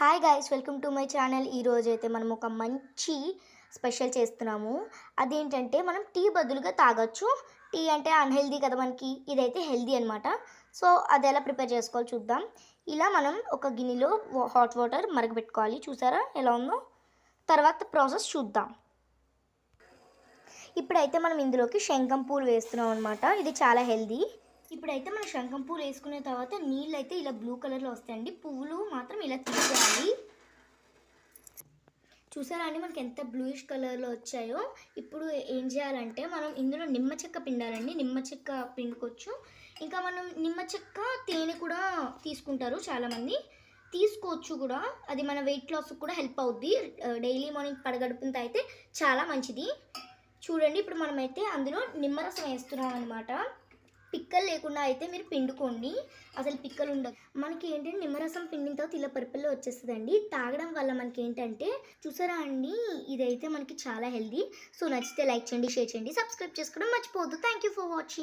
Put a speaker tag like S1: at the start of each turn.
S1: Hi guys, welcome to my channel. ఈరోజు అయితే మనం ఒక మంచి స్పెషల్ చేస్తున్నాము. అదేంటంటే మనం టీ బదులుగా తాగొచ్చు. టీ అంటే అన్హెల్దీ కదా మనకి, ఇదైతే హెల్దీ అనమాట. సో అది ఎలా ప్రిపేర్ చేసుకోవాలో చూద్దాం. ఇలా మనం ఒక గిన్నెలో హాట్ వాటర్ మరగబెట్టుకోవాలి. చూసారా ఎలా ఉందో? తర్వాత ప్రాసెస్ చూద్దాం. ఇప్పుడైతే మనం ఇందులోకి శంఖం పూలు వేస్తున్నాం అనమాట. ఇది చాలా హెల్దీ. ఇప్పుడైతే మనం శంఖం పూలు వేసుకున్న తర్వాత నీళ్ళు అయితే ఇలా బ్లూ కలర్లో వస్తాయండి. పువ్వులు మాత్రం ఇలా తీసేయాలి. చూసారా అండి మనకి ఎంత బ్లూయిష్ కలర్లో వచ్చాయో. ఇప్పుడు ఏం చేయాలంటే మనం ఇందులో నిమ్మ చెక్క పిండాలండి. నిమ్మ చెక్క పిండుకోవచ్చు. ఇంకా మనం నిమ్మ చెక్క తేనె కూడా తీసుకుంటారు చాలామంది, తీసుకోవచ్చు కూడా. అది మన వెయిట్ లాస్ కూడా హెల్ప్ అవుద్ది. డైలీ మార్నింగ్ పడగడుపున అయితే చాలా మంచిది. చూడండి ఇప్పుడు మనమైతే అందులో నిమ్మరసం వేస్తున్నాం అనమాట. పిక్కలు లేకుండా అయితే మీరు పిండుకోండి, అసలు పిక్కలు ఉండవు. మనకి ఏంటంటే నిమ్మరసం పిండిన తర్వాత ఇలా పర్పుల్లో వచ్చేస్తుందండి. తాగడం వల్ల మనకి ఏంటంటే చూసారా అండి, ఇదైతే మనకి చాలా హెల్దీ. సో నచ్చితే లైక్ చేయండి, షేర్ చేయండి, సబ్స్క్రైబ్ చేసుకోవడం మర్చిపోవద్దు. Thank you for watching.